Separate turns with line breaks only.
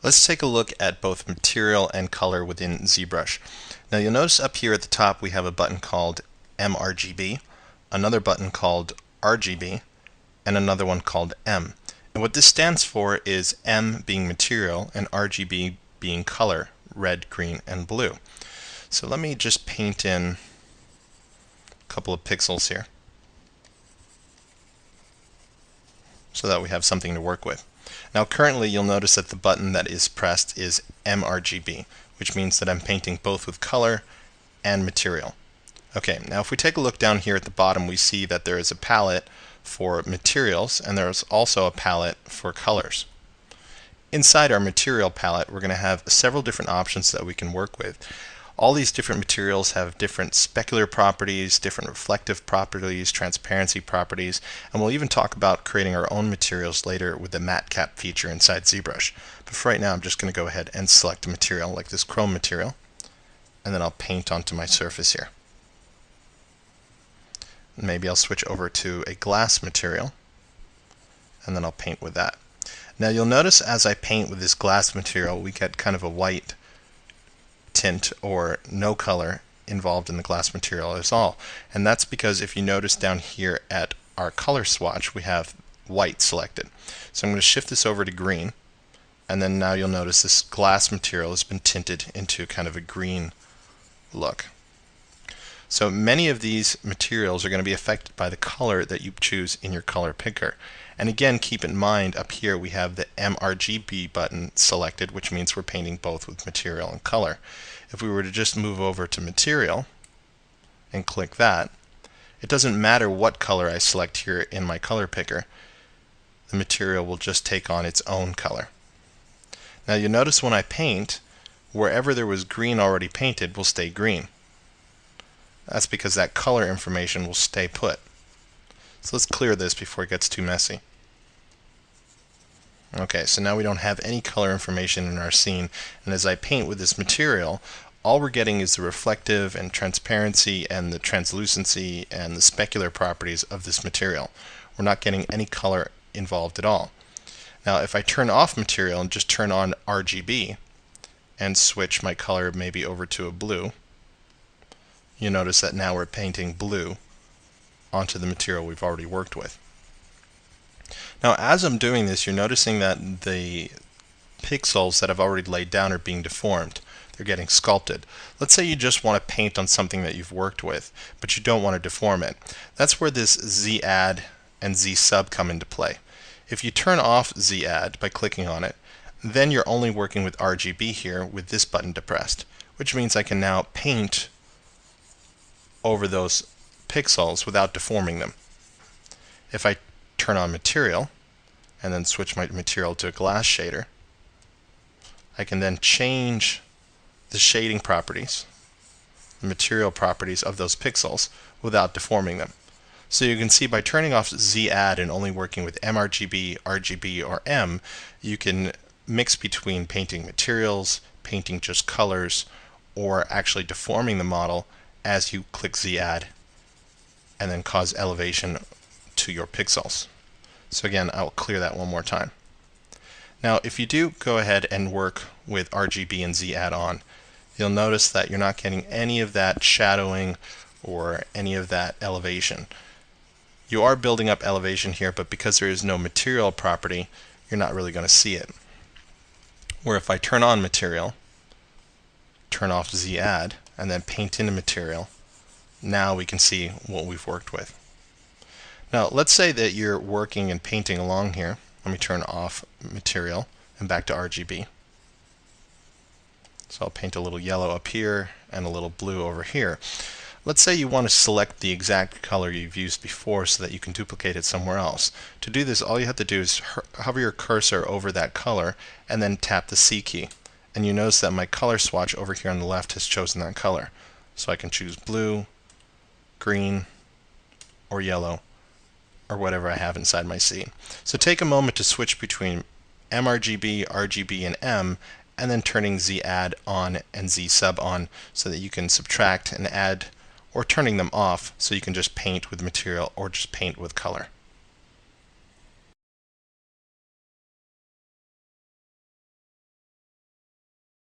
Let's take a look at both material and color within ZBrush. Now you'll notice up here at the top we have a button called mRGB, another button called RGB, and another one called M. And what this stands for is M being material and RGB being color, red, green, and blue. So let me just paint in a couple of pixels here so that we have something to work with. Now currently you'll notice that the button that is pressed is mRGB, which means that I'm painting both with color and material. Okay, now if we take a look down here at the bottom, we see that there is a palette for materials and there's also a palette for colors. Inside our material palette, we're going to have several different options that we can work with. All these different materials have different specular properties, different reflective properties, transparency properties, and we'll even talk about creating our own materials later with the matte cap feature inside ZBrush. But for right now, I'm just going to go ahead and select a material like this chrome material, and then I'll paint onto my surface here. Maybe I'll switch over to a glass material, and then I'll paint with that. Now you'll notice as I paint with this glass material, we get kind of a white tint or no color involved in the glass material at all. And that's because if you notice down here at our color swatch, we have white selected. So I'm going to shift this over to green, and then now you'll notice this glass material has been tinted into kind of a green look. So many of these materials are going to be affected by the color that you choose in your color picker. And again, keep in mind up here we have the mRGB button selected, which means we're painting both with material and color. If we were to just move over to material and click that, it doesn't matter what color I select here in my color picker, the material will just take on its own color. Now you'll notice when I paint, wherever there was green already painted will stay green. That's because that color information will stay put. So let's clear this before it gets too messy. Okay, so now we don't have any color information in our scene, and as I paint with this material, all we're getting is the reflective and transparency and the translucency and the specular properties of this material. We're not getting any color involved at all. Now if I turn off material and just turn on RGB and switch my color maybe over to a blue, you notice that now we're painting blue onto the material we've already worked with. Now as I'm doing this, you're noticing that the pixels that I've already laid down are being deformed. They're getting sculpted. Let's say you just want to paint on something that you've worked with, but you don't want to deform it. That's where this Z add and Z sub come into play. If you turn off Z add by clicking on it, then you're only working with RGB here with this button depressed, which means I can now paint over those pixels without deforming them. If I turn on material and then switch my material to a glass shader, I can then change the shading properties, the material properties of those pixels without deforming them. So you can see by turning off Z add and only working with mRGB, RGB, or M, you can mix between painting materials, painting just colors, or actually deforming the model as you click Z add and then cause elevation to your pixels. So again, I'll clear that one more time. Now if you do go ahead and work with RGB and Z add on, you'll notice that you're not getting any of that shadowing or any of that elevation. You are building up elevation here, but because there is no material property, you're not really going to see it. Where if I turn on material, turn off Z add, and then paint in a material, now we can see what we've worked with. Now let's say that you're working and painting along here. Let me turn off material and back to RGB. So I'll paint a little yellow up here and a little blue over here. Let's say you want to select the exact color you've used before so that you can duplicate it somewhere else. To do this, all you have to do is hover your cursor over that color and then tap the C key. And you notice that my color swatch over here on the left has chosen that color. So I can choose blue, green, or yellow, or whatever I have inside my scene. So take a moment to switch between mRGB, RGB, and M, and then turning Z add on and Z sub on so that you can subtract and add, or turning them off so you can just paint with material or just paint with color.